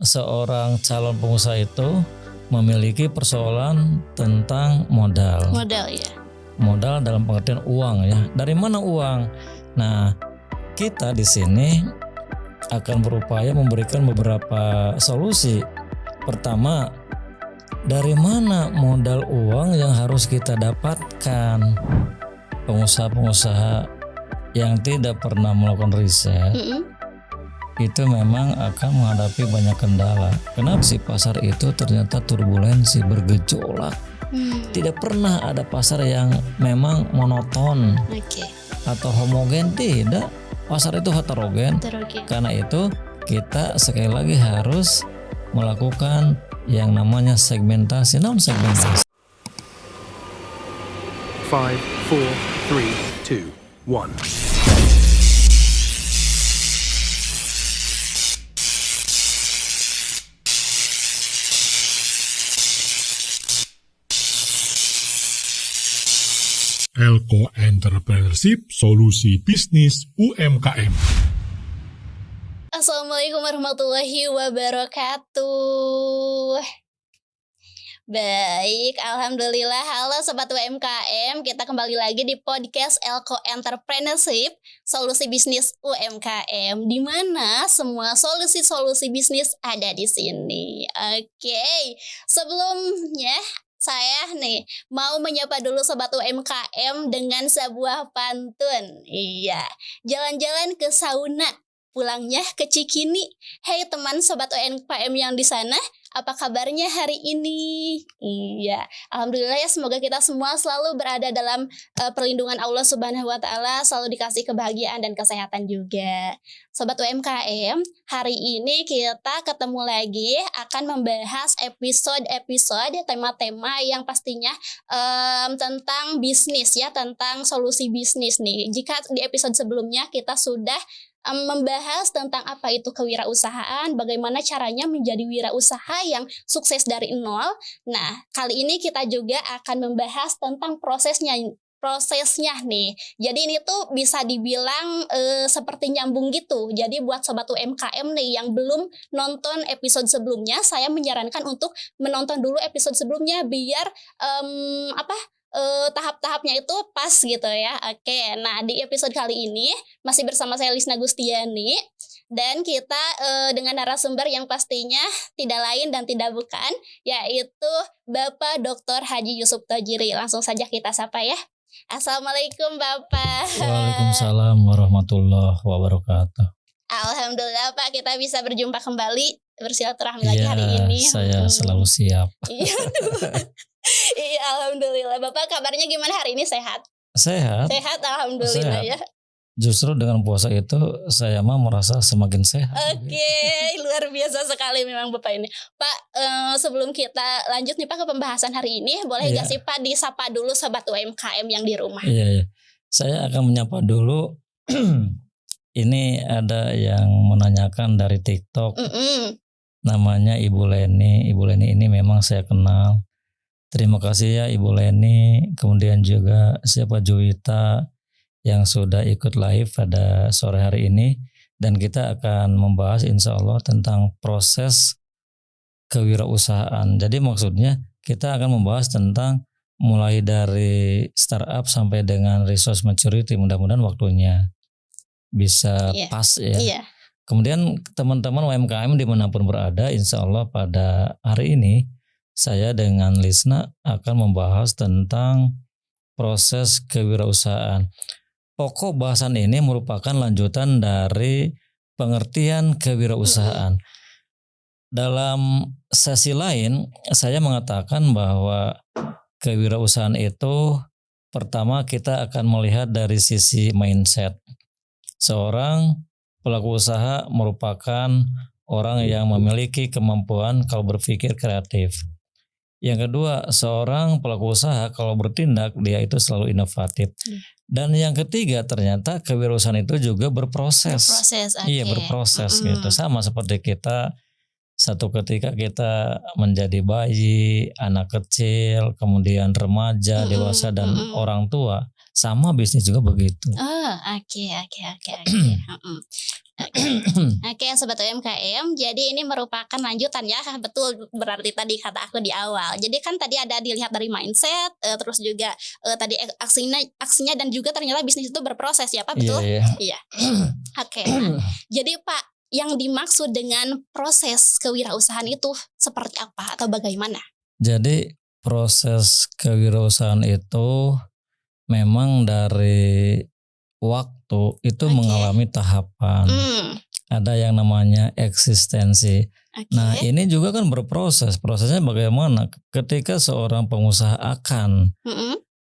seorang calon pengusaha itu memiliki persoalan tentang modal. Modal ya. Modal dalam pengertian uang ya. Dari mana uang? Nah, kita di sini akan berupaya memberikan beberapa solusi. Pertama, dari mana modal uang yang harus kita dapatkan? Pengusaha-pengusaha yang tidak pernah melakukan riset itu memang akan menghadapi banyak kendala. Kenapa sih pasar itu ternyata turbulensi, bergejolak? Tidak pernah ada pasar yang memang monoton atau homogen, tidak. Pasar itu heterogen. Karena itu kita sekali lagi harus melakukan yang namanya segmentasi. Namun segmentasi. 5, 4, 3, 2, 1. Elko Entrepreneurship, solusi bisnis UMKM. Assalamualaikum warahmatullahi wabarakatuh. Baik, alhamdulillah. Halo Sobat UMKM, kita kembali lagi di podcast Elko Entrepreneurship, solusi bisnis UMKM, di mana semua solusi-solusi bisnis ada di sini. Oke, sebelumnya saya nih mau menyapa dulu Sobat UMKM dengan sebuah pantun. Iya, jalan-jalan ke sauna, pulangnya ke Cikini. Hey teman Sobat UMKM yang di sana, apa kabarnya hari ini? Iya, alhamdulillah ya, semoga kita semua selalu berada dalam perlindungan Allah Subhanahu wa taala, selalu dikasih kebahagiaan dan kesehatan juga. Sobat UMKM, hari ini kita ketemu lagi akan membahas episode-episode tema-tema yang pastinya tentang bisnis ya, tentang solusi bisnis nih. Jika di episode sebelumnya kita sudah membahas tentang apa itu kewirausahaan, bagaimana caranya menjadi wirausaha yang sukses dari nol. Nah, kali ini kita juga akan membahas tentang prosesnya nih. Jadi ini tuh bisa dibilang seperti nyambung gitu. Jadi buat Sobat UMKM nih yang belum nonton episode sebelumnya, saya menyarankan untuk menonton dulu episode sebelumnya biar tahap-tahapnya itu pas gitu ya. Oke, nah di episode kali ini masih bersama saya Lisna Gustiani, dan kita dengan narasumber yang pastinya tidak lain dan tidak bukan, yaitu Bapak Dr. Haji Yusuf Tojiri. Langsung saja kita sapa ya. Assalamualaikum Bapak. Waalaikumsalam warahmatullahi wabarakatuh. Alhamdulillah Pak, kita bisa berjumpa kembali, bersilaturahmi lagi hari ini. Saya selalu siap. Iya tuh. Iya, alhamdulillah. Bapak kabarnya gimana hari ini, sehat? Sehat. Sehat, alhamdulillah ya. Justru dengan puasa itu saya mah merasa semakin sehat. Oke, luar biasa sekali memang Bapak ini. Pak, sebelum kita lanjut nih Pak ke pembahasan hari ini, boleh nggak sih Pak disapa dulu Sobat UMKM yang di rumah? Iya. Saya akan menyapa dulu. Ini ada yang menanyakan dari TikTok. Namanya Ibu Leni. Ibu Leni ini memang saya kenal. Terima kasih ya Ibu Leni. Kemudian juga siapa Juwita yang sudah ikut live pada sore hari ini, dan kita akan membahas insya Allah tentang proses kewirausahaan. Jadi maksudnya kita akan membahas tentang mulai dari startup sampai dengan resource maturity. Mudah-mudahan waktunya bisa pas ya. Kemudian teman-teman UMKM dimanapun berada, insya Allah pada hari ini saya dengan Lisna akan membahas tentang proses kewirausahaan. Pokok bahasan ini merupakan lanjutan dari pengertian kewirausahaan. Dalam sesi lain, saya mengatakan bahwa kewirausahaan itu pertama kita akan melihat dari sisi mindset. Seorang pelaku usaha merupakan orang yang memiliki kemampuan kalau berpikir kreatif. Yang kedua, seorang pelaku usaha kalau bertindak dia itu selalu inovatif. Dan yang ketiga, ternyata kewirausahaan itu juga berproses. Iya, berproses gitu. Sama seperti kita satu ketika kita menjadi bayi, anak kecil, kemudian remaja, dewasa dan orang tua. Sama bisnis juga begitu. Oh, oke. Oke, sobat UMKM. Jadi ini merupakan lanjutan ya. Betul, berarti tadi kata aku di awal. Jadi kan tadi ada dilihat dari mindset, terus juga tadi aksinya dan juga ternyata bisnis itu berproses ya Pak, betul? Iya. Oke. Nah, jadi Pak, yang dimaksud dengan proses kewirausahaan itu seperti apa atau bagaimana? Jadi proses kewirausahaan itu memang dari waktu itu mengalami tahapan. Ada yang namanya eksistensi. Nah, ini juga kan berproses. Prosesnya bagaimana? Ketika seorang pengusaha akan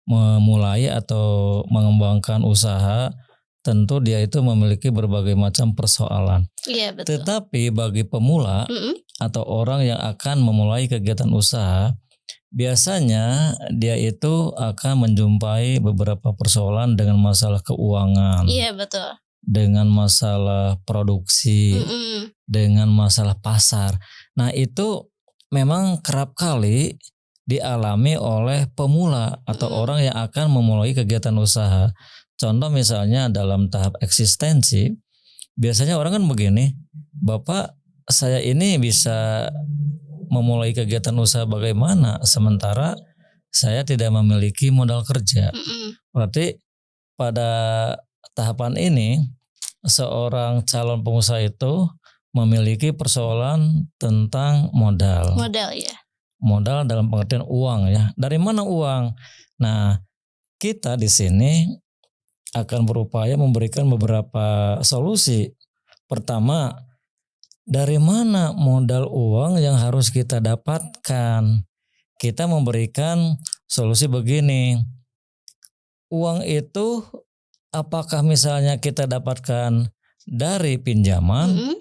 memulai atau mengembangkan usaha, tentu dia itu memiliki berbagai macam persoalan. Iya, betul. Tetapi bagi pemula atau orang yang akan memulai kegiatan usaha, biasanya dia itu akan menjumpai beberapa persoalan dengan masalah keuangan. Iya, betul. Dengan masalah produksi, dengan masalah pasar. Nah, itu memang kerap kali dialami oleh pemula atau orang yang akan memulai kegiatan usaha. Contoh misalnya dalam tahap eksistensi, biasanya orang kan begini, Bapak, saya ini bisa memulai kegiatan usaha bagaimana sementara saya tidak memiliki modal kerja. Berarti pada tahapan ini seorang calon pengusaha itu memiliki persoalan tentang modal. Modal ya. Modal dalam pengertian uang ya. Dari mana uang? Nah, kita di sini akan berupaya memberikan beberapa solusi. Pertama, dari mana modal uang yang harus kita dapatkan? Kita memberikan solusi begini. Uang itu apakah misalnya kita dapatkan dari pinjaman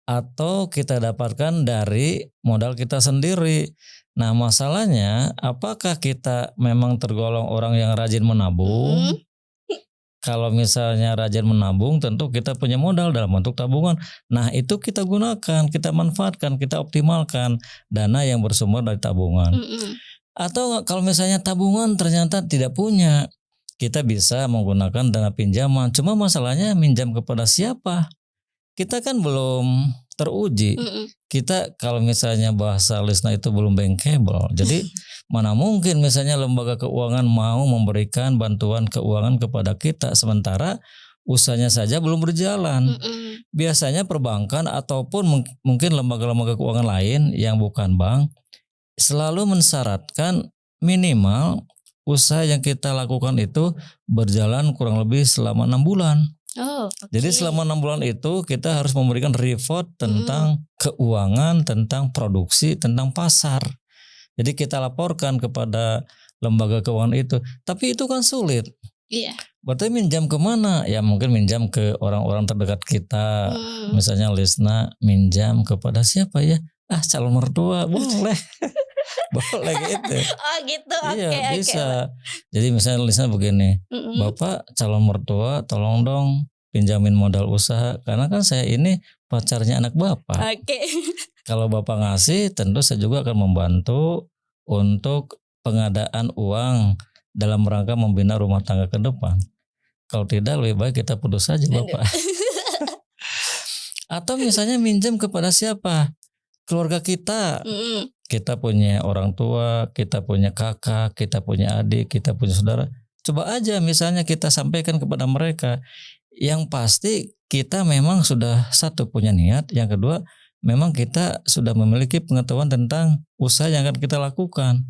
atau kita dapatkan dari modal kita sendiri? Nah, masalahnya apakah kita memang tergolong orang yang rajin menabung? Kalau misalnya rajin menabung, tentu kita punya modal dalam bentuk tabungan. Nah, itu kita gunakan, kita manfaatkan, kita optimalkan dana yang bersumber dari tabungan. Atau kalau misalnya tabungan ternyata tidak punya, kita bisa menggunakan dana pinjaman. Cuma masalahnya minjam kepada siapa? Kita kan belum teruji. Kita kalau misalnya bahasa Lisna itu belum bankable. Jadi mana mungkin misalnya lembaga keuangan mau memberikan bantuan keuangan kepada kita sementara usahanya saja belum berjalan. Biasanya perbankan ataupun mungkin lembaga-lembaga keuangan lain yang bukan bank selalu mensyaratkan minimal usaha yang kita lakukan itu berjalan kurang lebih selama 6 bulan. Jadi selama 6 bulan itu kita harus memberikan report tentang keuangan, tentang produksi, tentang pasar. Jadi kita laporkan kepada lembaga keuangan itu. Tapi itu kan sulit. Iya. Berarti minjam kemana? Ya mungkin minjam ke orang-orang terdekat kita. Misalnya Lisna minjam kepada siapa ya? Calon mertua boleh. Boleh gitu. Oh gitu, iya bisa. Jadi misalnya Lisna begini, Bapak calon mertua tolong dong pinjamin modal usaha karena kan saya ini pacarnya anak Bapak. Kalau Bapak ngasih tentu saya juga akan membantu untuk pengadaan uang dalam rangka membina rumah tangga ke depan. Kalau tidak lebih baik kita putus saja Bapak. Atau misalnya minjem kepada siapa? Keluarga kita. Kita punya orang tua, kita punya kakak, kita punya adik, kita punya saudara. Coba aja misalnya kita sampaikan kepada mereka. Yang pasti kita memang sudah satu punya niat, yang kedua memang kita sudah memiliki pengetahuan tentang usaha yang akan kita lakukan.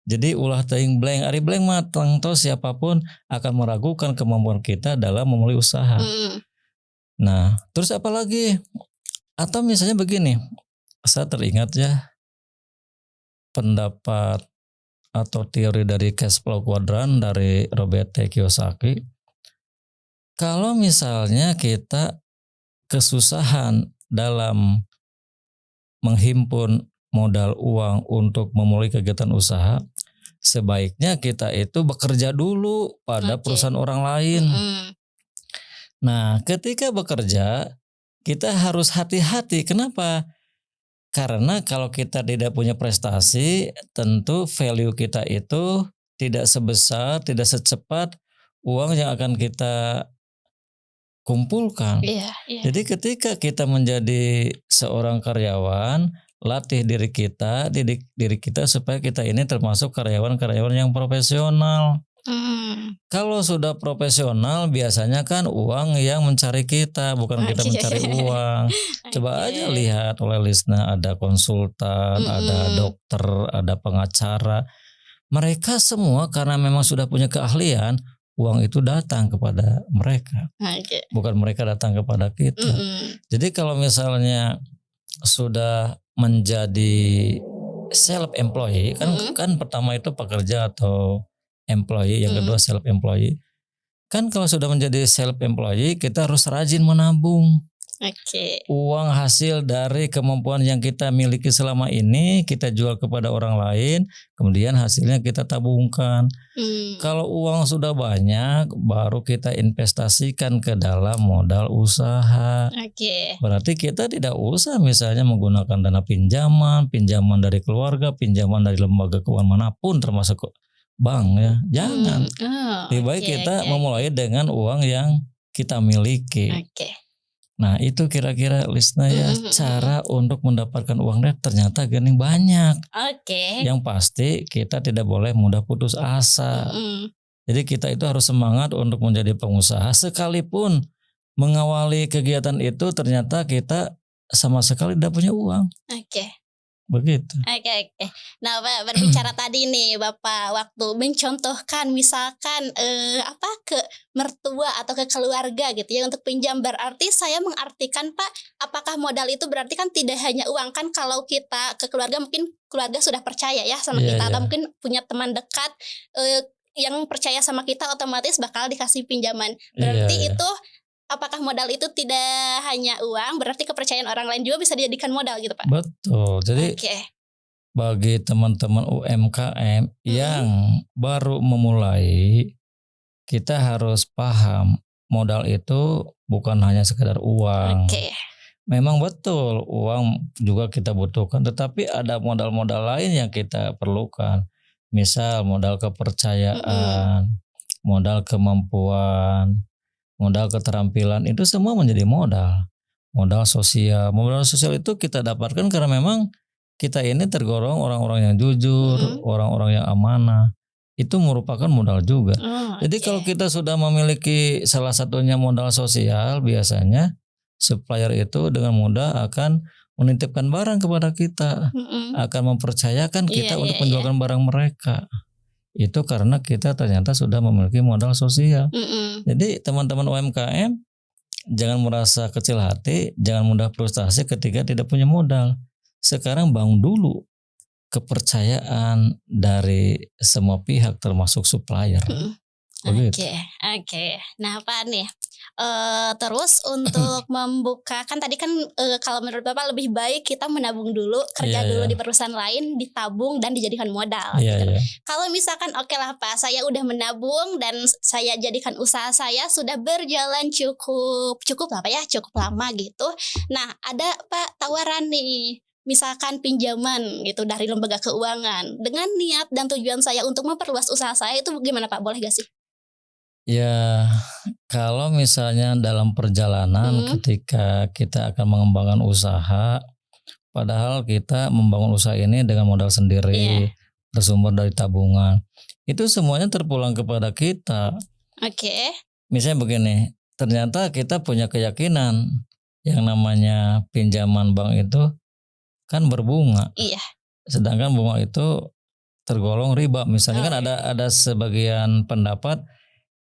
Jadi ulah teuing blank, ari blank mah tangto siapapun akan meragukan kemampuan kita dalam memulai usaha. Nah, terus apa lagi? Atau misalnya begini, saya teringat ya pendapat atau teori dari cash flow quadrant dari Robert T. Kiyosaki. Kalau misalnya kita kesusahan dalam menghimpun modal uang untuk memulai kegiatan usaha, sebaiknya kita itu bekerja dulu pada perusahaan orang lain. Nah, ketika bekerja kita harus hati-hati. Kenapa? Karena kalau kita tidak punya prestasi, tentu value kita itu tidak sebesar, tidak secepat uang yang akan kita kumpulkan. Iya. Jadi ketika kita menjadi seorang karyawan, latih diri kita, didik diri kita supaya kita ini termasuk karyawan-karyawan yang profesional. Kalau sudah profesional biasanya kan uang yang mencari kita, bukan kita mencari uang. Coba aja lihat oleh Lisna, ada konsultan, ada dokter, ada pengacara. Mereka semua karena memang sudah punya keahlian, uang itu datang kepada mereka. Bukan mereka datang kepada kita. Jadi kalau misalnya sudah menjadi self employee kan pertama itu pekerja atau employee, yang kedua self employee. Kan kalau sudah menjadi self employee kita harus rajin menabung. Uang hasil dari kemampuan yang kita miliki selama ini kita jual kepada orang lain, kemudian hasilnya kita tabungkan. Kalau uang sudah banyak baru kita investasikan ke dalam modal usaha. Berarti kita tidak usah misalnya menggunakan dana pinjaman dari keluarga, pinjaman dari lembaga keuangan manapun termasuk bank ya. Jangan. Lebih baik kita memulai dengan uang yang kita miliki. Nah itu kira-kira Lisna ya cara untuk mendapatkan uangnya ternyata gini banyak. Yang pasti kita tidak boleh mudah putus asa. Jadi kita itu harus semangat untuk menjadi pengusaha sekalipun mengawali kegiatan itu ternyata kita sama sekali tidak punya uang. Begitu. Nah Pak, berbicara tadi nih Bapak waktu mencontohkan misalkan ke mertua atau ke keluarga gitu ya untuk pinjam, berarti saya mengartikan Pak, apakah modal itu berarti kan tidak hanya uang kan, kalau kita ke keluarga mungkin keluarga sudah percaya ya sama kita atau mungkin punya teman dekat yang percaya sama kita otomatis bakal dikasih pinjaman. Berarti itu apakah modal itu tidak hanya uang, berarti kepercayaan orang lain juga bisa dijadikan modal gitu Pak? Betul. Jadi bagi teman-teman UMKM yang baru memulai, kita harus paham modal itu bukan hanya sekedar uang. Memang betul uang juga kita butuhkan, tetapi ada modal-modal lain yang kita perlukan. Misal modal kepercayaan, modal kemampuan, modal keterampilan, itu semua menjadi modal. Modal sosial itu kita dapatkan karena memang kita ini tergolong orang-orang yang jujur, orang-orang yang amanah. Itu merupakan modal juga. Jadi kalau kita sudah memiliki salah satunya modal sosial, biasanya supplier itu dengan mudah akan menitipkan barang kepada kita, akan mempercayakan kita untuk menjualkan barang mereka. Itu karena kita ternyata sudah memiliki modal sosial. Jadi teman-teman UMKM jangan merasa kecil hati, jangan mudah frustasi ketika tidak punya modal. Sekarang bangun dulu kepercayaan dari semua pihak termasuk supplier. Nah Pak nih, terus untuk membuka kan tadi kan kalau menurut Bapak lebih baik kita menabung dulu, kerja dulu di perusahaan lain, ditabung dan dijadikan modal. Kalau misalkan oke lah Pak, saya udah menabung dan saya jadikan usaha saya sudah berjalan cukup lah Pak ya, cukup lama gitu. Nah ada Pak tawaran nih, misalkan pinjaman gitu dari lembaga keuangan dengan niat dan tujuan saya untuk memperluas usaha saya, itu gimana Pak? Boleh gak sih? Ya, kalau misalnya dalam perjalanan ketika kita akan mengembangkan usaha, padahal kita membangun usaha ini dengan modal sendiri, bersumber dari tabungan, itu semuanya terpulang kepada kita. Misalnya begini, ternyata kita punya keyakinan yang namanya pinjaman bank itu kan berbunga, sedangkan bunga itu tergolong riba. Misalnya kan ada sebagian pendapat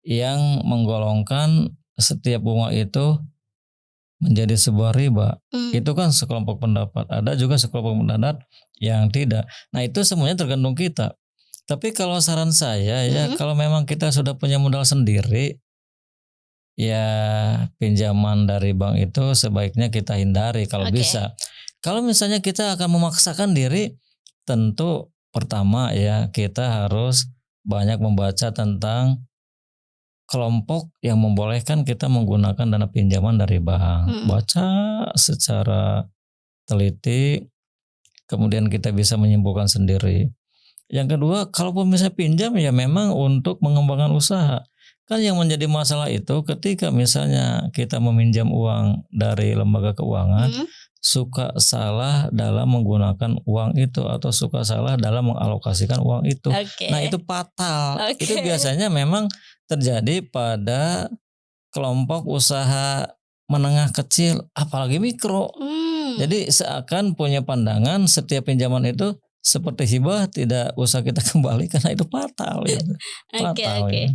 yang menggolongkan setiap bunga itu menjadi sebuah riba. Itu kan sekelompok pendapat. Ada juga sekelompok pendapat yang tidak. Nah itu semuanya tergantung kita. Tapi kalau saran saya ya, kalau memang kita sudah punya modal sendiri, ya pinjaman dari bank itu sebaiknya kita hindari kalau bisa. Kalau misalnya kita akan memaksakan diri, tentu pertama ya kita harus banyak membaca tentang kelompok yang membolehkan kita menggunakan dana pinjaman dari bank. Baca secara teliti, kemudian kita bisa menyimpulkan sendiri. Yang kedua, kalaupun misalnya pinjam ya memang untuk mengembangkan usaha. Kan yang menjadi masalah itu ketika misalnya kita meminjam uang dari lembaga keuangan, suka salah dalam menggunakan uang itu atau suka salah dalam mengalokasikan uang itu. Oke. Nah itu fatal. Oke. Itu biasanya memang terjadi pada kelompok usaha menengah kecil, apalagi mikro. Jadi seakan punya pandangan setiap pinjaman itu seperti hibah, tidak usah kita kembali karena itu fatal. Gitu. Oke. Ya.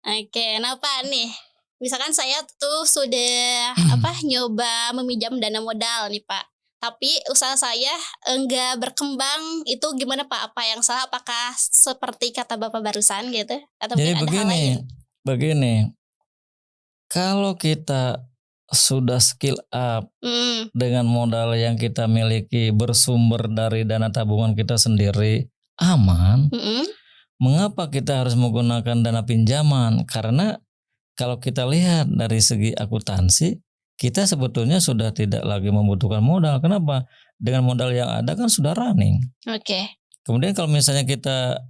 Oke, nah Pak nih, misalkan saya tuh sudah nyoba meminjam dana modal nih Pak, tapi usaha saya enggak berkembang, itu gimana Pak? Apa yang salah? Apakah seperti kata Bapak barusan gitu? Atau Jadi mungkin ada hal lain? begini, kalau kita sudah skill up dengan modal yang kita miliki bersumber dari dana tabungan kita sendiri aman. Mengapa kita harus menggunakan dana pinjaman? Karena kalau kita lihat dari segi akuntansi, kita sebetulnya sudah tidak lagi membutuhkan modal. Kenapa? Dengan modal yang ada kan sudah running. Oke. Kemudian kalau misalnya kita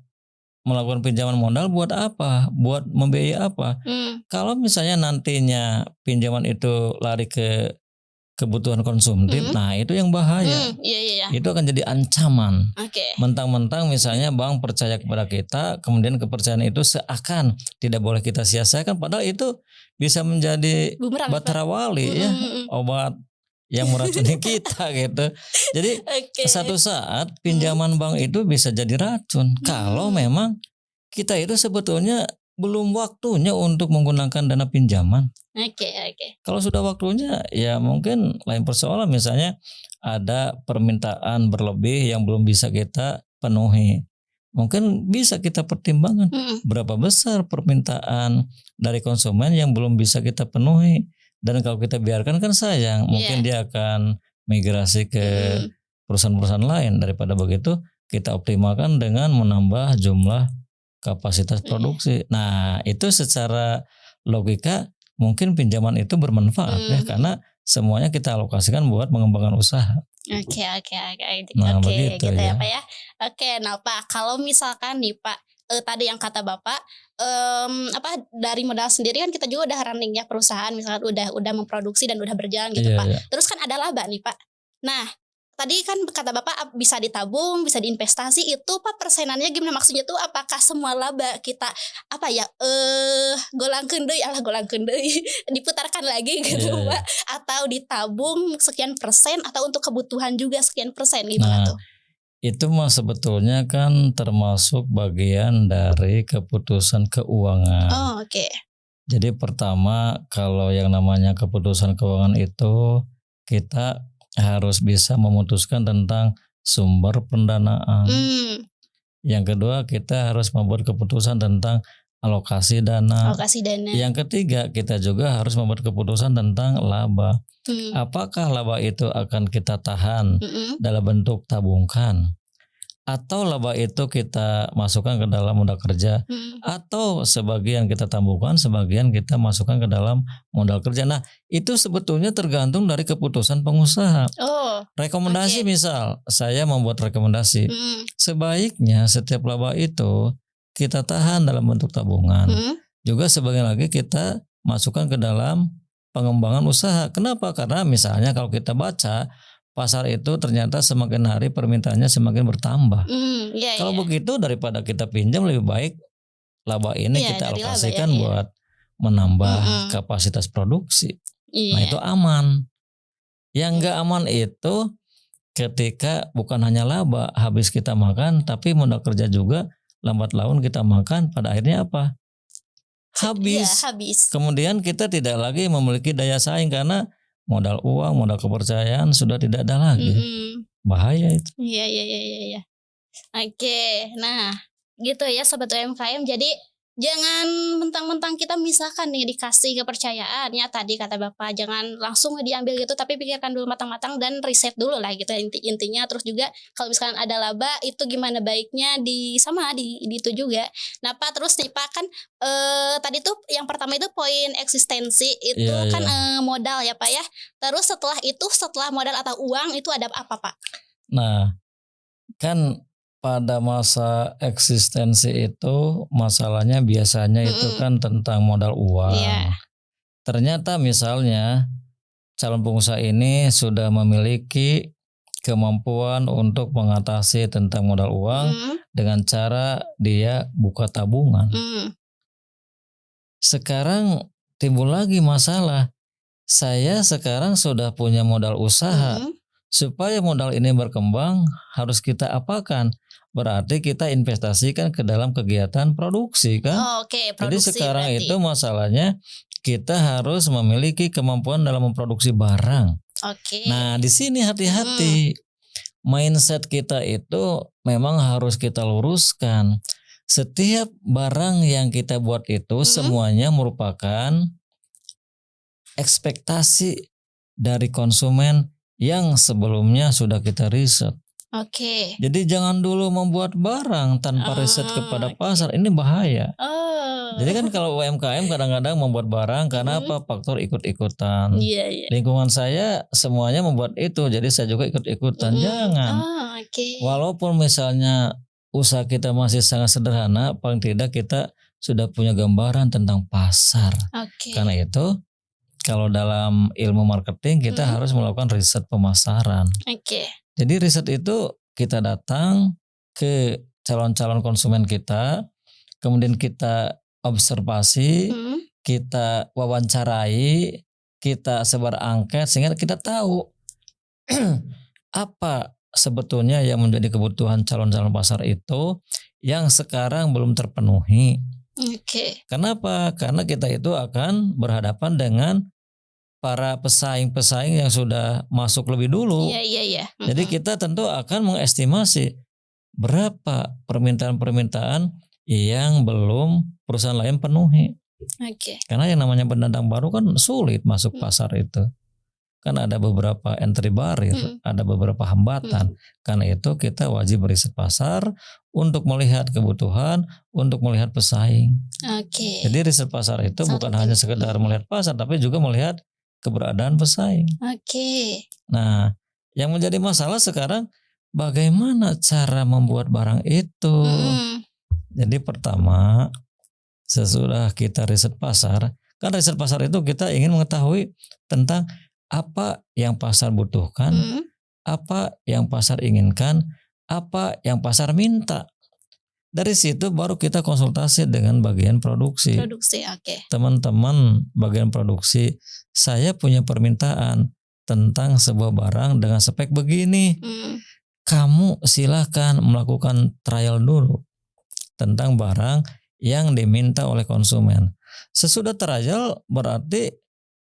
melakukan pinjaman modal buat apa? Buat membiayai apa? Kalau misalnya nantinya pinjaman itu lari ke kebutuhan konsumtif, nah itu yang bahaya. Iya. Itu akan jadi ancaman. Oke. Mentang-mentang misalnya bank percaya kepada kita, kemudian kepercayaan itu seakan tidak boleh kita sia-siakan, padahal itu bisa menjadi Bumerang, batara wali ya, obat yang meracuni kita gitu. Jadi satu saat pinjaman bank itu bisa jadi racun kalau memang kita itu sebetulnya belum waktunya untuk menggunakan dana pinjaman. Oke. Kalau sudah waktunya ya mungkin lain persoalan, misalnya ada permintaan berlebih yang belum bisa kita penuhi. Mungkin bisa kita pertimbangkan berapa besar permintaan dari konsumen yang belum bisa kita penuhi. Dan kalau kita biarkan kan sayang, mungkin dia akan migrasi ke perusahaan-perusahaan lain. Daripada begitu kita optimalkan dengan menambah jumlah kapasitas produksi. Nah itu secara logika mungkin pinjaman itu bermanfaat ya, karena semuanya kita alokasikan buat mengembangkan usaha. Oke. Nah, Oke, begitu gitu ya ya. Pak ya. Oke, nah Pak, kalau misalkan nih Pak, tadi yang kata Bapak, dari modal sendiri kan kita juga udah running ya perusahaan, misalkan udah memproduksi dan udah berjalan gitu Iya, Pak. iya. Terus kan ada laba nih Pak. Nah, tadi kan kata Bapak bisa ditabung, bisa diinvestasi, itu Pak persenannya gimana? Maksudnya tuh apakah semua laba kita golangkeun deui diputarkan lagi gitu Iya, iya. Pak, atau ditabung sekian persen atau untuk kebutuhan juga sekian persen, gimana Nah, tuh? itu mah sebetulnya kan termasuk bagian dari keputusan keuangan. Oh, oke. Jadi pertama kalau yang namanya keputusan keuangan itu kita harus bisa memutuskan tentang sumber pendanaan. Yang kedua kita harus membuat keputusan tentang alokasi dana. Yang ketiga kita juga harus membuat keputusan tentang laba. Apakah laba itu akan kita tahan dalam bentuk tabungkan, atau laba itu kita masukkan ke dalam modal kerja, atau sebagian kita tabungkan, sebagian kita masukkan ke dalam modal kerja. Nah itu sebetulnya tergantung dari keputusan pengusaha. Rekomendasi misal saya membuat rekomendasi, sebaiknya setiap laba itu kita tahan dalam bentuk tabungan, juga sebagian lagi kita masukkan ke dalam pengembangan usaha. Kenapa? Karena misalnya kalau kita baca pasar itu ternyata semakin hari permintaannya semakin bertambah. Kalau begitu daripada kita pinjam, lebih baik laba ini kita alokasikan buat menambah kapasitas produksi. Nah itu aman. Yang enggak aman itu ketika bukan hanya laba habis kita makan, tapi modal kerja juga lambat laun kita makan, pada akhirnya apa? Habis. Kemudian kita tidak lagi memiliki daya saing karena modal uang, modal kepercayaan sudah tidak ada lagi. Bahaya itu. Iya. Oke, nah gitu ya Sobat UMKM. Jadi jangan mentang-mentang kita misalkan nih dikasih kepercayaan ya, tadi kata Bapak jangan langsung diambil gitu, tapi pikirkan dulu matang-matang dan riset dulu lah gitu intinya. Terus juga kalau misalkan ada laba itu gimana baiknya di itu juga. Nah Pak, terus nih Pak kan tadi tuh yang pertama itu poin eksistensi itu modal ya Pak ya. Terus setelah modal atau uang itu ada apa Pak? Nah kan pada masa eksistensi itu masalahnya biasanya itu kan tentang modal uang. Iya. Ternyata misalnya calon pengusaha ini sudah memiliki kemampuan untuk mengatasi tentang modal uang dengan cara dia buka tabungan. Sekarang timbul lagi masalah. Saya sekarang sudah punya modal usaha. Supaya modal ini berkembang harus kita apakan? Berarti kita investasikan ke dalam kegiatan produksi kan? Oke, Jadi produksi sekarang berarti. itu masalahnya kita harus memiliki kemampuan dalam memproduksi barang. Oke. Nah, di sini hati-hati. Mindset kita itu memang harus kita luruskan. Setiap barang yang kita buat itu semuanya merupakan ekspektasi dari konsumen yang sebelumnya sudah kita riset. Oke. Jadi jangan dulu membuat barang tanpa riset kepada pasar, ini bahaya. Jadi kan kalau UMKM kadang-kadang membuat barang karena apa? Faktor ikut-ikutan. Iya. Lingkungan saya semuanya membuat itu, jadi saya juga ikut-ikutan. Jangan. Oke. Walaupun misalnya usaha kita masih sangat sederhana, paling tidak kita sudah punya gambaran tentang pasar. Oke. Karena itu kalau dalam ilmu marketing kita harus melakukan riset pemasaran. Oke. Jadi riset itu kita datang ke calon-calon konsumen kita, kemudian kita observasi, kita wawancarai, kita sebar angket sehingga kita tahu apa sebetulnya yang menjadi kebutuhan calon-calon pasar itu yang sekarang belum terpenuhi. Oke. Kenapa? Karena kita itu akan berhadapan dengan para pesaing-pesaing yang sudah masuk lebih dulu. Iya. Jadi kita tentu akan mengestimasi berapa permintaan-permintaan yang belum perusahaan lain penuhi. Oke. Karena yang namanya pendatang baru kan sulit masuk pasar itu. Kan ada beberapa entry barrier, ada beberapa hambatan. Karena itu kita wajib riset pasar untuk melihat kebutuhan, untuk melihat pesaing. Oke. Jadi riset pasar itu bukan hanya sekedar melihat pasar, tapi juga melihat keberadaan pesaing. Oke. Nah, yang menjadi masalah sekarang bagaimana cara membuat barang itu. Jadi pertama, sesudah kita riset pasar, kan riset pasar itu kita ingin mengetahui tentang apa yang pasar butuhkan, apa yang pasar inginkan, apa yang pasar minta. Dari situ baru kita konsultasi dengan bagian produksi. Oke. Teman-teman bagian produksi, saya punya permintaan tentang sebuah barang dengan spek begini. Kamu silakan melakukan trial dulu tentang barang yang diminta oleh konsumen. Sesudah trial berarti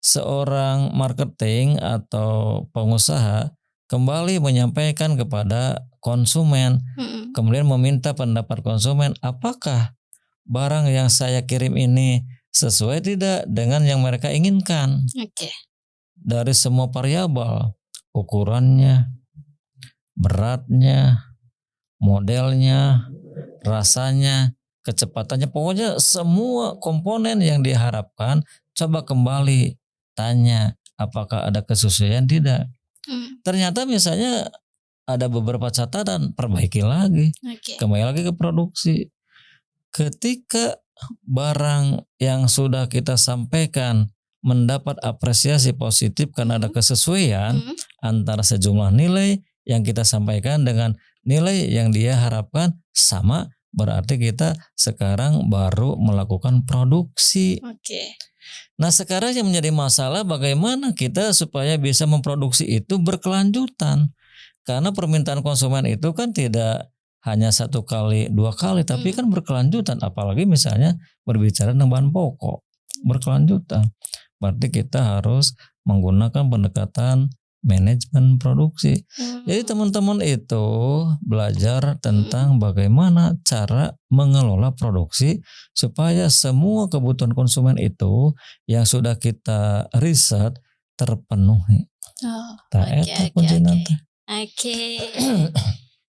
seorang marketing atau pengusaha kembali menyampaikan kepada konsumen, kemudian meminta pendapat konsumen, apakah barang yang saya kirim ini sesuai tidak dengan yang mereka inginkan. Oke. Dari semua variabel, ukurannya, beratnya, modelnya, rasanya, kecepatannya, pokoknya semua komponen yang diharapkan coba kembali tanya apakah ada kesesuaian tidak. Ternyata misalnya ada beberapa catatan, perbaiki lagi, kembali lagi ke produksi. Ketika barang yang sudah kita sampaikan mendapat apresiasi positif karena ada kesesuaian antara sejumlah nilai yang kita sampaikan dengan nilai yang dia harapkan sama, berarti kita sekarang baru melakukan produksi. Oke. Nah sekarang yang menjadi masalah bagaimana kita supaya bisa memproduksi itu berkelanjutan. Karena permintaan konsumen itu kan tidak hanya 1 kali, 2 kali, tapi kan berkelanjutan. Apalagi misalnya berbicara tentang bahan pokok, berkelanjutan. Berarti kita harus menggunakan pendekatan manajemen produksi. Jadi teman-teman itu belajar tentang bagaimana cara mengelola produksi supaya semua kebutuhan konsumen itu yang sudah kita riset terpenuhi.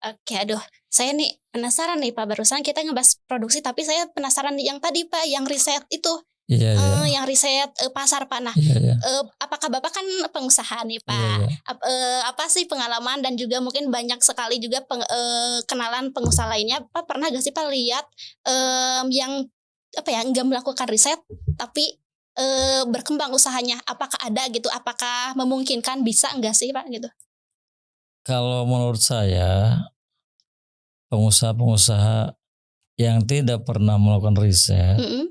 Oke, aduh, saya nih penasaran nih Pak, barusan kita ngebahas produksi, tapi saya penasaran yang tadi Pak, yang riset itu. Iya, iya. yang riset pasar Pak. Nah, Iya, iya. apakah Bapak kan pengusaha nih Pak? Iya, iya. Apa sih pengalaman dan juga mungkin banyak sekali juga kenalan pengusaha lainnya. Pak pernah gak sih Pak lihat yang apa ya nggak melakukan riset tapi berkembang usahanya? Apakah ada gitu? Apakah memungkinkan bisa enggak sih Pak gitu? Kalau menurut saya pengusaha-pengusaha yang tidak pernah melakukan riset Mm-mm.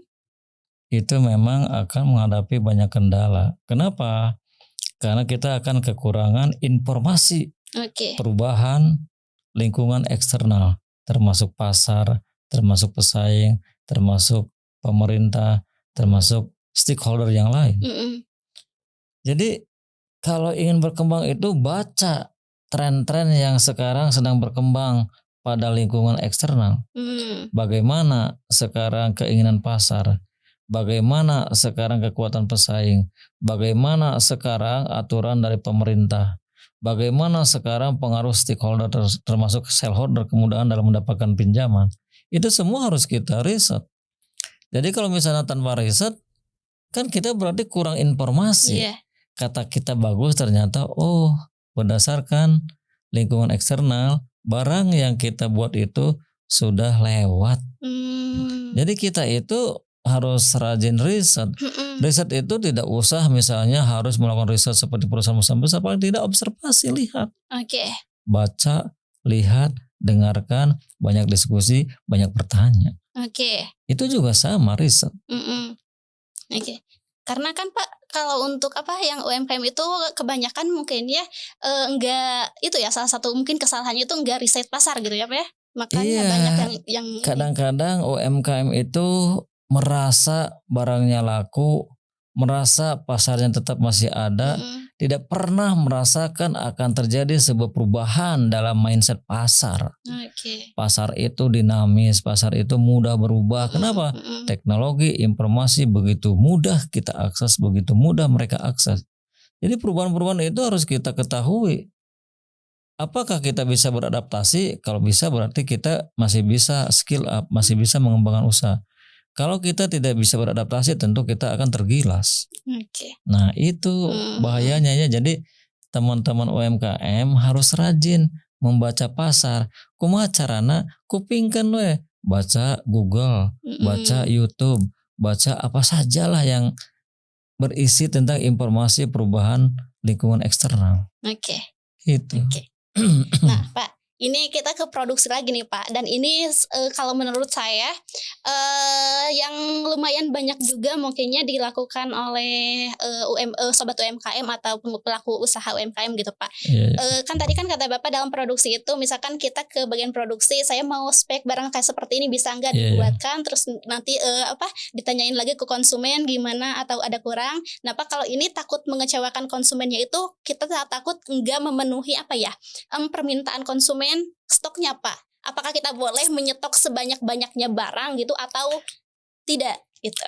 itu memang akan menghadapi banyak kendala. Kenapa? Karena kita akan kekurangan informasi Oke. perubahan lingkungan eksternal, termasuk pasar, termasuk pesaing, termasuk pemerintah, termasuk stakeholder yang lain. Mm-mm. Jadi kalau ingin berkembang itu baca tren-tren yang sekarang sedang berkembang pada lingkungan eksternal. Mm. Bagaimana sekarang keinginan pasar, bagaimana sekarang kekuatan pesaing, bagaimana sekarang aturan dari pemerintah, bagaimana sekarang pengaruh stakeholder termasuk shareholder kemudahan dalam mendapatkan pinjaman. Itu semua harus kita riset. Jadi kalau misalnya tanpa riset, kan kita berarti kurang informasi. Iya. Kata kita bagus ternyata berdasarkan lingkungan eksternal, barang yang kita buat itu sudah lewat. Jadi kita itu harus rajin riset. Riset itu tidak usah misalnya harus melakukan riset seperti perusahaan-perusahaan besar, paling tidak observasi, lihat. Oke. Baca, lihat, dengarkan, banyak diskusi, banyak bertanya. Oke. Itu juga sama riset. Oke. Karena kan Pak kalau untuk apa yang UMKM itu kebanyakan mungkin ya enggak itu ya salah satu mungkin kesalahannya itu enggak riset pasar gitu ya Pak ya. Makanya Iya, banyak yang kadang-kadang UMKM itu merasa barangnya laku, merasa pasarnya tetap masih ada, tidak pernah merasakan akan terjadi sebuah perubahan dalam mindset pasar. Oke. Pasar itu dinamis, pasar itu mudah berubah. Kenapa? Teknologi, informasi begitu mudah kita akses, begitu mudah mereka akses. Jadi perubahan-perubahan itu harus kita ketahui. Apakah kita bisa beradaptasi? Kalau bisa berarti kita masih bisa skill up, masih bisa mengembangkan usaha. Kalau kita tidak bisa beradaptasi tentu kita akan tergilas. Oke. Nah itu bahayanya ya. Jadi teman-teman UMKM harus rajin membaca pasar. Kumaha carana kupingkeun we, baca Google, baca YouTube, baca apa sajalah yang berisi tentang informasi perubahan lingkungan eksternal. Oke. Itu. Oke. Nah Pak, ini kita ke produksi lagi nih Pak. Dan ini kalau menurut saya yang lumayan banyak juga mungkinnya dilakukan oleh sobat UMKM atau pelaku usaha UMKM gitu Pak. Kan tadi kan kata Bapak dalam produksi itu misalkan kita ke bagian produksi, saya mau spek barang kayak seperti ini bisa nggak dibuatkan, terus nanti ditanyain lagi ke konsumen gimana atau ada kurang. Nah Pak kalau ini takut mengecewakan konsumennya itu kita takut nggak memenuhi permintaan konsumen stoknya Pak. Apakah kita boleh menyetok sebanyak-banyaknya barang gitu atau tidak gitu?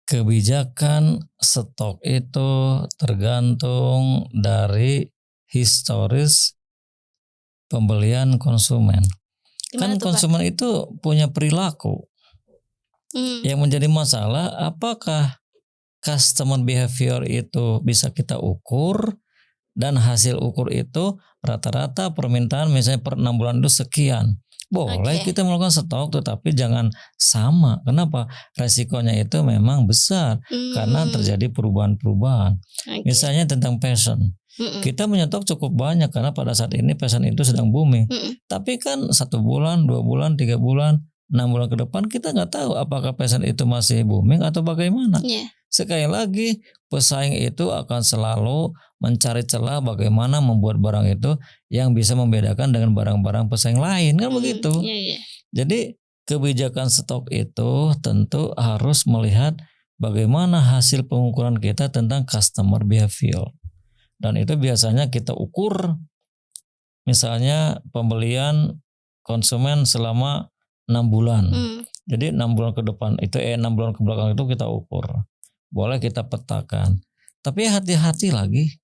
Kebijakan stok itu tergantung dari historis pembelian konsumen. Gimana kan tuh, konsumen Pak? itu punya perilaku. Yang menjadi masalah apakah customer behavior itu bisa kita ukur, dan hasil ukur itu rata-rata permintaan misalnya per 6 bulan itu sekian. Boleh kita melakukan stok tetapi jangan sama. Kenapa? Resikonya itu memang besar karena terjadi perubahan-perubahan. Misalnya tentang fashion. Kita menyetok cukup banyak karena pada saat ini fashion itu sedang booming. Tapi kan 1 bulan, 2 bulan, 3 bulan, 6 bulan ke depan kita nggak tahu apakah fashion itu masih booming atau bagaimana. Sekali lagi pesaing itu akan selalu mencari celah bagaimana membuat barang itu yang bisa membedakan dengan barang-barang pesaing lain kan begitu. Jadi kebijakan stok itu tentu harus melihat bagaimana hasil pengukuran kita tentang customer behavior. Dan itu biasanya kita ukur misalnya pembelian konsumen selama 6 bulan. Jadi 6 bulan ke depan itu 6 bulan ke belakang itu kita ukur. Boleh kita petakan. Tapi hati-hati lagi.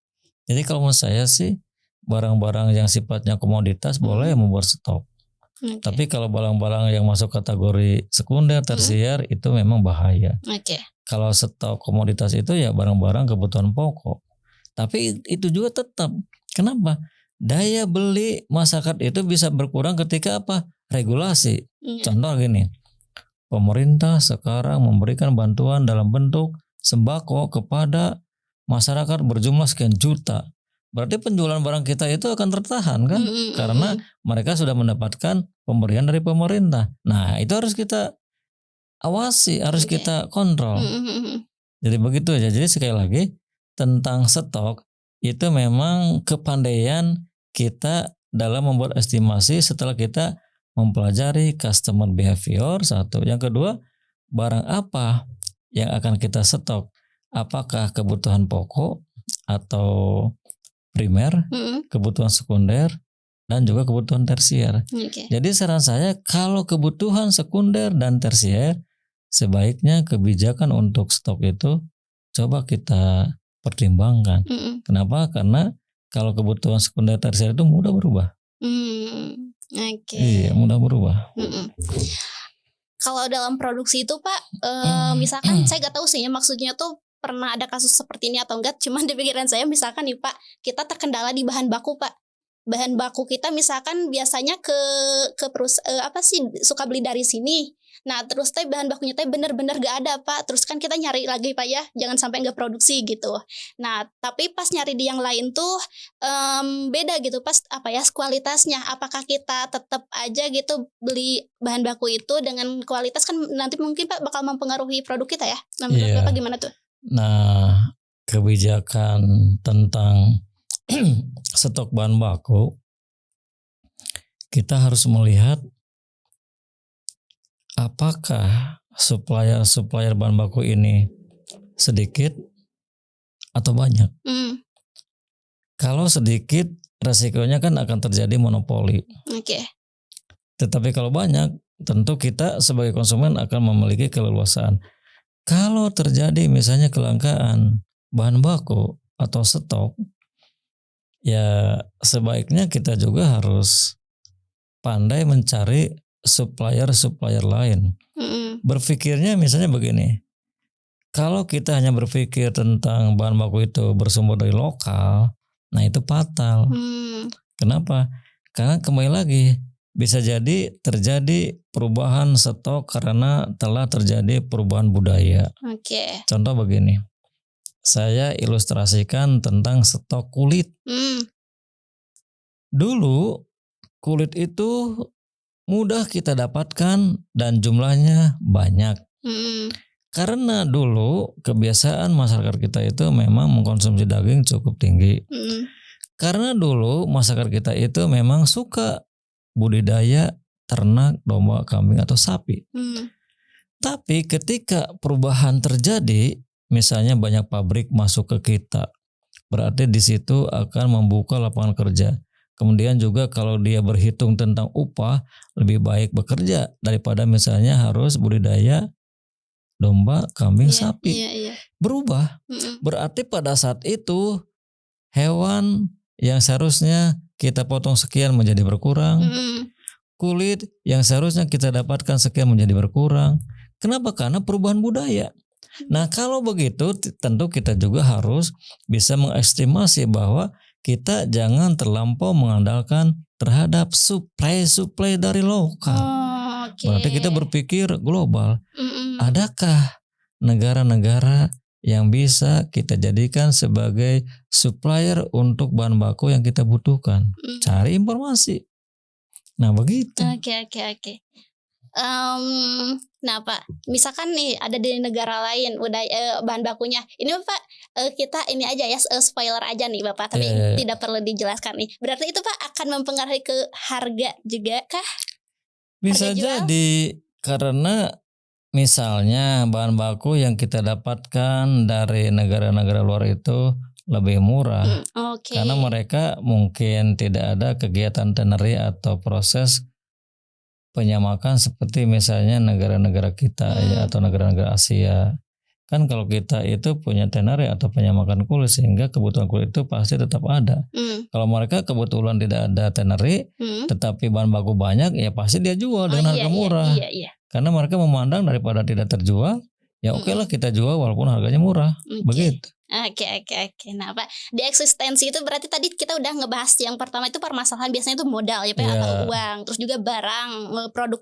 Jadi kalau menurut saya sih barang-barang yang sifatnya komoditas boleh membuat stok. Tapi kalau barang-barang yang masuk kategori sekunder, tersier itu memang bahaya. kalau stok komoditas itu ya barang-barang kebutuhan pokok. Tapi itu juga tetap. Kenapa? Daya beli masyarakat itu bisa berkurang ketika apa? Regulasi. Contoh gini, pemerintah sekarang memberikan bantuan dalam bentuk sembako kepada masyarakat berjumlah sekian juta. Berarti penjualan barang kita itu akan tertahan kan? Karena mereka sudah mendapatkan pemberian dari pemerintah. Nah, itu harus kita awasi, harus kita kontrol. Jadi begitu aja. Jadi sekali lagi tentang stok itu memang kepandaian kita dalam membuat estimasi setelah kita mempelajari customer behavior satu. Yang kedua, barang apa yang akan kita stok? Apakah kebutuhan pokok atau primer, kebutuhan sekunder, dan juga kebutuhan tersier. Jadi saran saya kalau kebutuhan sekunder dan tersier, sebaiknya kebijakan untuk stok itu coba kita pertimbangkan. Kenapa? Karena kalau kebutuhan sekunder tersier itu mudah berubah. Iya, mudah berubah. Kalau dalam produksi itu Pak, misalkan saya nggak tahu sih ya maksudnya tuh pernah ada kasus seperti ini atau enggak, cuman di pikiran saya misalkan nih Pak, kita terkendala di bahan baku Pak. Bahan baku kita misalkan biasanya ke suka beli dari sini. Nah terus bahan bakunya bener-bener gak ada Pak. Terus kan kita nyari lagi Pak ya, jangan sampai nggak produksi gitu. Nah tapi pas nyari di yang lain tuh beda gitu pas kualitasnya. Apakah kita tetap aja gitu beli bahan baku itu dengan kualitas kan nanti mungkin Pak bakal mempengaruhi produk kita ya. Nah menurut Bapak gimana tuh? Nah kebijakan tentang stok bahan baku kita harus melihat apakah supplier bahan baku ini sedikit atau banyak. Kalau sedikit resikonya kan akan terjadi monopoli. Tetapi kalau banyak tentu kita sebagai konsumen akan memiliki keleluasaan. Kalau terjadi misalnya kelangkaan bahan baku atau stok, ya sebaiknya kita juga harus pandai mencari supplier lain. Berpikirnya misalnya begini, kalau kita hanya berpikir tentang bahan baku itu bersumber dari lokal, nah itu fatal. Kenapa? Karena kembali lagi bisa jadi terjadi perubahan stok karena telah terjadi perubahan budaya. Contoh begini, saya ilustrasikan tentang stok kulit. Dulu kulit itu mudah kita dapatkan dan jumlahnya banyak. Karena dulu kebiasaan masyarakat kita itu memang mengkonsumsi daging cukup tinggi. Karena dulu masyarakat kita itu memang suka budidaya ternak domba, kambing atau sapi. Tapi ketika perubahan terjadi, misalnya banyak pabrik masuk ke kita, berarti di situ akan membuka lapangan kerja. Kemudian juga kalau dia berhitung tentang upah, lebih baik bekerja daripada misalnya harus budidaya domba, kambing, sapi. Berubah. Berarti pada saat itu hewan yang seharusnya kita potong sekian menjadi berkurang. Kulit yang seharusnya kita dapatkan sekian menjadi berkurang. Kenapa? Karena perubahan budaya. Nah kalau begitu tentu kita juga harus bisa mengestimasi bahwa kita jangan terlampau mengandalkan terhadap supply dari lokal. Berarti kita berpikir global. Adakah negara-negara yang bisa kita jadikan sebagai supplier untuk bahan baku yang kita butuhkan? Cari informasi. Nah begitu. Oke. Nah Pak, misalkan nih ada di negara lain udah bahan bakunya. Ini Pak kita ini aja ya spoiler aja nih Bapak, tapi tidak perlu dijelaskan nih. Berarti itu Pak akan mempengaruhi ke harga juga kah? Bisa jadi karena misalnya bahan baku yang kita dapatkan dari negara-negara luar itu lebih murah. Karena mereka mungkin tidak ada kegiatan tannery atau proses penyamakan seperti misalnya negara-negara kita ya atau negara-negara Asia. Kan kalau kita itu punya tannery atau penyamakan kulit sehingga kebutuhan kulit itu pasti tetap ada. Kalau mereka kebetulan tidak ada tannery tetapi bahan baku banyak ya pasti dia jual dengan harga murah. Karena mereka memandang daripada tidak terjual ya oke lah kita jual walaupun harganya murah. Oke. Begitu. Oke. Nah Pak, di eksistensi itu berarti tadi kita udah ngebahas yang pertama itu permasalahan biasanya itu modal ya Pak, Iya. atau uang. Terus juga barang,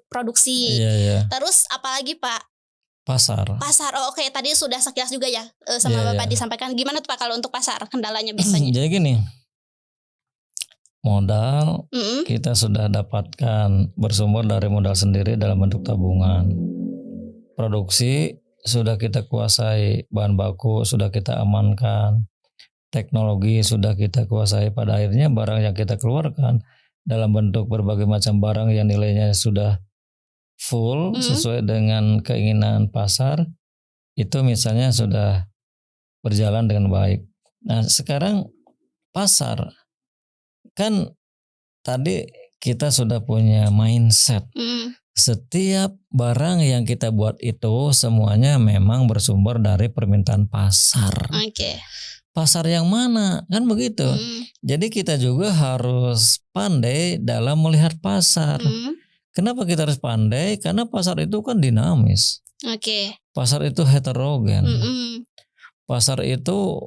produksi. Iya. Terus apalagi Pak? Pasar. Oh, oke, tadi sudah sekilas juga ya sama Iya, Bapak iya. disampaikan. Gimana tuh Pak kalau untuk pasar kendalanya biasanya? Jadi gini, modal Mm-mm. kita sudah dapatkan bersumber dari modal sendiri dalam bentuk tabungan. Produksi sudah kita kuasai, bahan baku sudah kita amankan, teknologi sudah kita kuasai. Pada akhirnya barang yang kita keluarkan dalam bentuk berbagai macam barang yang nilainya sudah full sesuai dengan keinginan pasar, itu misalnya sudah berjalan dengan baik. Nah sekarang pasar, kan tadi kita sudah punya mindset. Setiap barang yang kita buat itu semuanya memang bersumber dari permintaan pasar. Oke. Pasar yang mana? Kan begitu. Jadi kita juga harus pandai dalam melihat pasar. Kenapa kita harus pandai? Karena pasar itu kan dinamis. Oke. Pasar itu heterogen. Pasar itu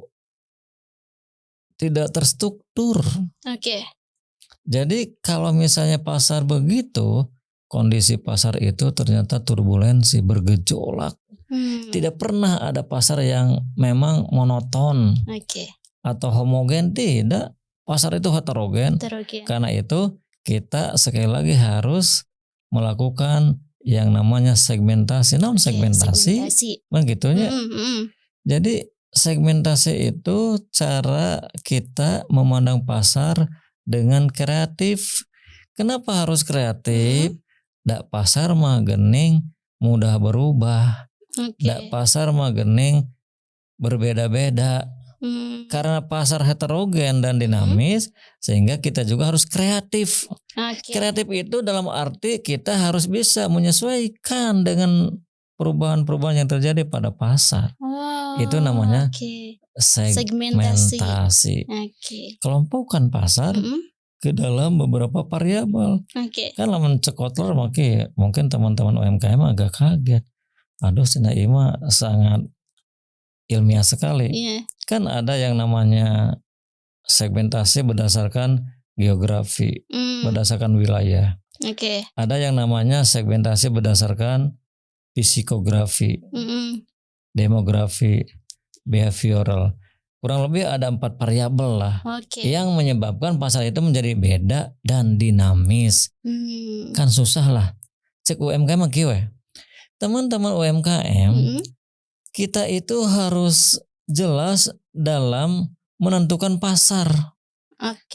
tidak terstruktur. Oke. Jadi kalau misalnya pasar begitu, kondisi pasar itu ternyata turbulensi, bergejolak. Tidak pernah ada pasar yang memang monoton atau homogen, tidak. Pasar itu heterogen. Karena itu kita sekali lagi harus melakukan yang namanya segmentasi. Segmentasi. Begitunya. Jadi segmentasi itu cara kita memandang pasar dengan kreatif. Kenapa harus kreatif? Dak pasar mah gening mudah berubah. Dak pasar mah gening berbeda-beda. Karena pasar heterogen dan dinamis, sehingga kita juga harus kreatif. Kreatif itu dalam arti kita harus bisa menyesuaikan dengan perubahan-perubahan yang terjadi pada pasar. Itu namanya segmentasi. Kelompokan pasar ke dalam beberapa variabel. Kan lamun cekotler mungkin teman-teman UMKM agak kaget. Aduh, Sina Ima sangat ilmiah sekali. Kan ada yang namanya segmentasi berdasarkan geografi, berdasarkan wilayah. Ada yang namanya segmentasi berdasarkan psikografi, demografi, behavioral. Kurang lebih ada 4 variabel lah yang menyebabkan pasar itu menjadi beda dan dinamis. Kan susah lah. Cek UMKM kieu. Teman-teman UMKM, kita itu harus jelas dalam menentukan pasar.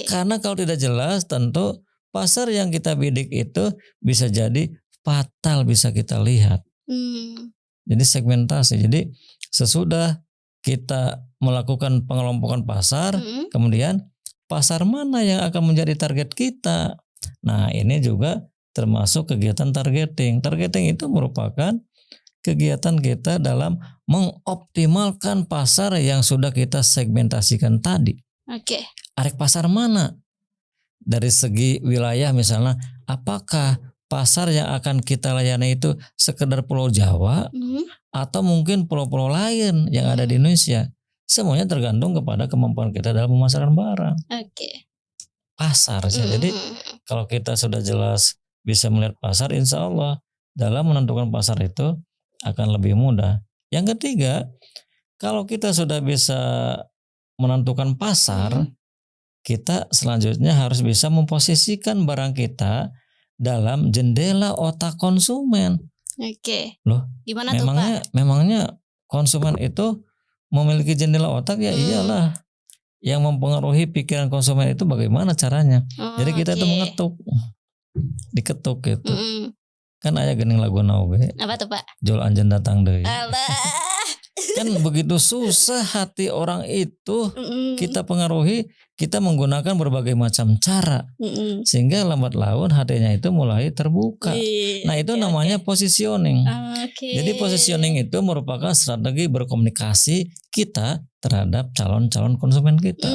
Karena kalau tidak jelas, tentu pasar yang kita bidik itu bisa jadi fatal, bisa kita lihat. Jadi segmentasi. Jadi sesudah kita melakukan pengelompokan pasar, kemudian pasar mana yang akan menjadi target kita. Nah, ini juga termasuk kegiatan targeting. Targeting itu merupakan kegiatan kita dalam mengoptimalkan pasar yang sudah kita segmentasikan tadi. Arek pasar mana? Dari segi wilayah misalnya, apakah pasar yang akan kita layani itu sekedar Pulau Jawa atau mungkin pulau-pulau lain yang ada di Indonesia? Semuanya tergantung kepada kemampuan kita dalam memasarkan barang. Pasar. Jadi kalau kita sudah jelas bisa melihat pasar, insya Allah dalam menentukan pasar itu akan lebih mudah. Yang ketiga, kalau kita sudah bisa menentukan pasar, kita selanjutnya harus bisa memposisikan barang kita dalam jendela otak konsumen. Loh, gimana tuh Pak? Memangnya konsumen itu memiliki jendela otak? Ya iyalah. Yang mempengaruhi pikiran konsumen itu bagaimana caranya? Jadi kita itu mengetuk, diketuk gitu. Kan aya geuning lagu naoge. Apa tuh Pak? Jol anjeun datang deui. Alah. Kan begitu susah hati orang itu kita pengaruhi, kita menggunakan berbagai macam cara. Sehingga lambat laun hatinya itu mulai terbuka. Nah, itu namanya positioning. Jadi positioning itu merupakan strategi berkomunikasi kita terhadap calon-calon konsumen kita.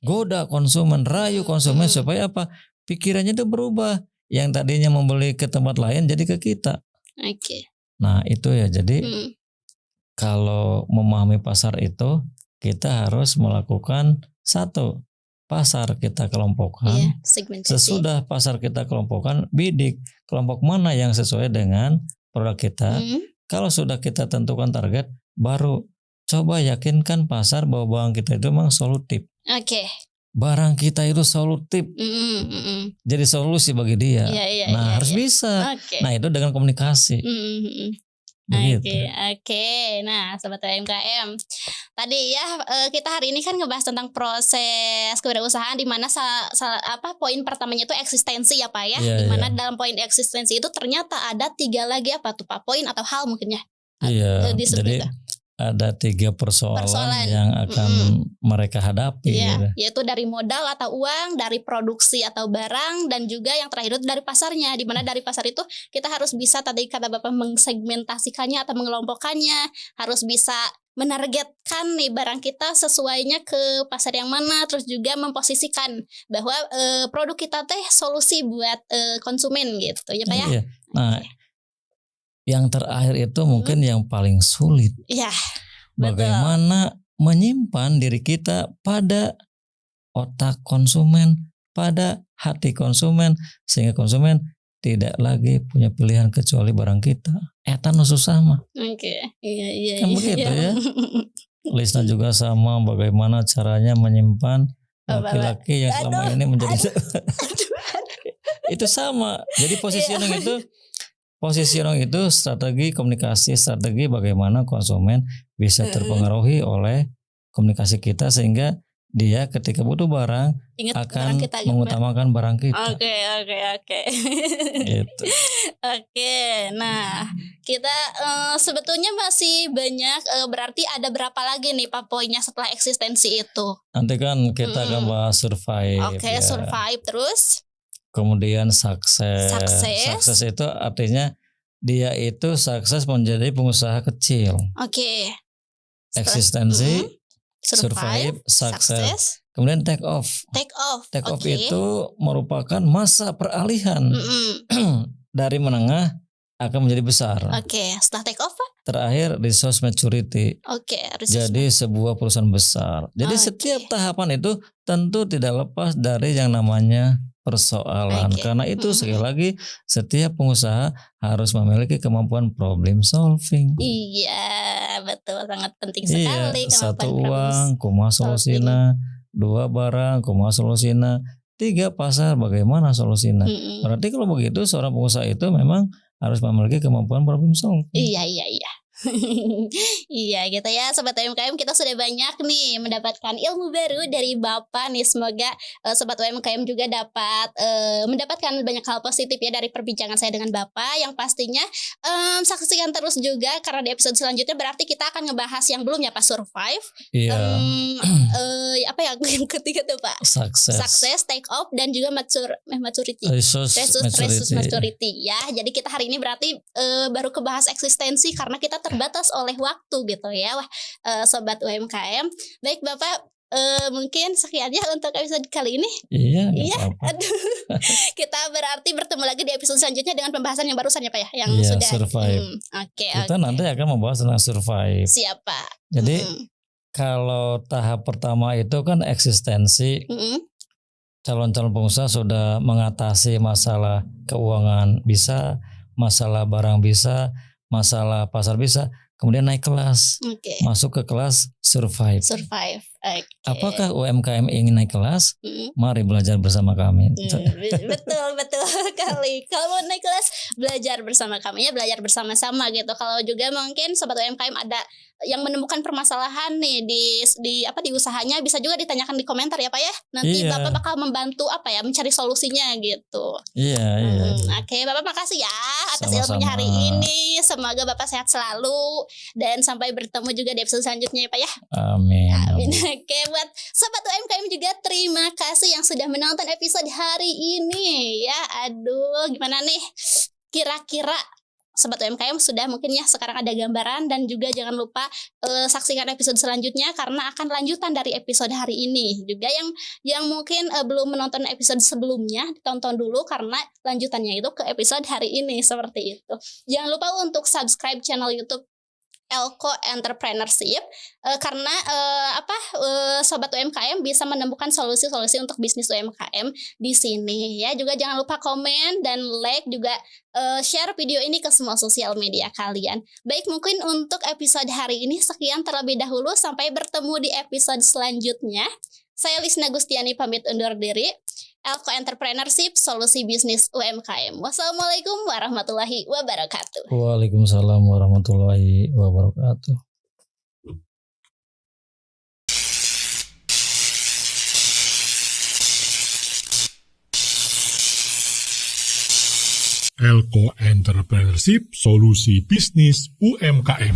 Goda konsumen, rayu konsumen supaya apa? Pikirannya itu berubah. Yang tadinya membeli ke tempat lain jadi ke kita. Nah itu ya, jadi Mm. kalau memahami pasar itu kita harus melakukan satu, pasar kita Iya, kelompokkan. segmentasi. Sesudah pasar kita kelompokkan, bidik kelompok mana yang sesuai dengan produk kita. Mm. Kalau sudah kita tentukan target, baru coba yakinkan pasar bahwa barang kita itu memang solutif. Oke. Barang kita itu solutif, jadi solusi bagi dia. Iya, Nah iya, harus iya. bisa. Oke. Nah itu dengan komunikasi. Begitu. Oke. Nah, sobat UMKM, tadi ya kita hari ini kan ngebahas tentang proses kewirausahaan di mana poin pertamanya itu eksistensi ya Pak ya. Iya, Di mana iya. dalam poin eksistensi itu ternyata ada 3 lagi apa tuh Pak? Poin atau hal mungkin ya. Iya, Disebut jadi itu. ada 3 persoalan Persoalan. yang akan mereka hadapi. Iya, gitu. yaitu dari modal atau uang, dari produksi atau barang, dan juga yang terakhir itu dari pasarnya. Di mana dari pasar itu kita harus bisa, tadi kata Bapak, mengsegmentasikannya atau mengelompokkannya, harus bisa menargetkan nih barang kita sesuainya ke pasar yang mana, terus juga memposisikan bahwa produk kita teh solusi buat konsumen gitu ya Pak ya. Iya. Nah, yang terakhir itu mungkin yang paling sulit. Iya. Betul. Bagaimana menyimpan diri kita pada otak konsumen, pada hati konsumen, sehingga konsumen tidak lagi punya pilihan kecuali barang kita. Eta nu susah mah. Oke. Iya. Kan begitu ya. Listnya juga sama, bagaimana caranya menyimpan laki-laki yang selama ini menjadi itu sama. Jadi positioning itu strategi komunikasi, strategi bagaimana konsumen bisa terpengaruhi oleh komunikasi kita sehingga dia ketika butuh barang Ingat akan barang kita juga. mengutamakan barang kita. Oke. Gitu. Oke, nah kita sebetulnya masih banyak, berarti ada berapa lagi nih Pak poinnya setelah eksistensi itu? Nanti kan kita akan bahas survive. Oke, ya. survive terus. Kemudian sukses. Sukses. Sukses itu artinya dia itu sukses menjadi pengusaha kecil. Oke. Eksistensi, Survive, sukses. Kemudian take off. Take off. Take off Oke. itu merupakan masa peralihan dari menengah akan menjadi besar. Oke, setelah take off Pak? Terakhir resource maturity. Oke, Jadi sebuah perusahaan besar. Jadi Oke. setiap tahapan itu tentu tidak lepas dari yang namanya persoalan. Oke. Karena itu sekali lagi setiap pengusaha harus memiliki kemampuan problem solving. Iya, betul, sangat penting Iya, sekali. satu kemampuan uang, kumaha solusina, 2 barang, kumaha solusina, 3 pasar, bagaimana solusina. Berarti kalau begitu seorang pengusaha itu memang harus memiliki kemampuan problem solving. Iya. Iya gitu ya Sobat UMKM, kita sudah banyak nih mendapatkan ilmu baru dari Bapak nih. Semoga Sobat UMKM juga dapat mendapatkan banyak hal positif ya dari perbincangan saya dengan Bapak. Yang pastinya saksikan terus juga karena di episode selanjutnya berarti kita akan ngebahas yang belumnya Pak, survive. Iya. Apa yang ketiga tuh Pak? Sukses, take off, dan juga maturity. resource Maturity ya. Jadi kita hari ini berarti baru kebahas eksistensi karena kita terbatas oleh waktu gitu ya. Wah, Sobat UMKM. Baik Bapak, mungkin sekian ya untuk episode kali ini. Iya. Aduh. Kita berarti bertemu lagi di episode selanjutnya dengan pembahasan yang barusan ya Pak ya, yang Iya, sudah survive. Oke. Kita nanti akan membahas tentang survive. Siapa? Jadi kalau tahap pertama itu kan eksistensi, calon-calon pengusaha sudah mengatasi masalah keuangan bisa, masalah barang bisa, masalah pasar bisa, kemudian naik kelas, masuk ke kelas survive. Okay. Apakah UMKM ingin naik kelas? Mari belajar bersama kami. Betul sekali. Kalau mau naik kelas, belajar bersama kami ya, belajar bersama-sama gitu. Kalau juga mungkin Sobat UMKM ada yang menemukan permasalahan nih di usahanya, bisa juga ditanyakan di komentar ya Pak ya. Nanti Bapak bakal membantu mencari solusinya gitu. Iya. Oke, Bapak makasih ya atas Sama-sama. ilmunya hari ini. Semoga Bapak sehat selalu dan sampai bertemu juga di episode selanjutnya ya Pak ya. Amin. Oke, buat Sobat UMKM juga terima kasih yang sudah menonton episode hari ini ya. Aduh, gimana nih? Kira-kira Sobat UMKM sudah mungkin ya sekarang ada gambaran, dan juga jangan lupa saksikan episode selanjutnya karena akan lanjutan dari episode hari ini. Juga yang mungkin belum menonton episode sebelumnya, tonton dulu karena lanjutannya itu ke episode hari ini, seperti itu. Jangan lupa untuk subscribe channel YouTube Elko Entrepreneurship karena Sobat UMKM bisa menemukan solusi-solusi untuk bisnis UMKM di sini ya. Juga jangan lupa komen dan like, juga share video ini ke semua sosial media kalian. Baik, mungkin untuk episode hari ini sekian terlebih dahulu, sampai bertemu di episode selanjutnya. Saya Lisna Gustiani pamit undur diri. Elko Entrepreneurship, solusi bisnis UMKM. Wassalamualaikum warahmatullahi wabarakatuh. Waalaikumsalam warahmatullahi wabarakatuh. Elko Entrepreneurship, solusi bisnis UMKM.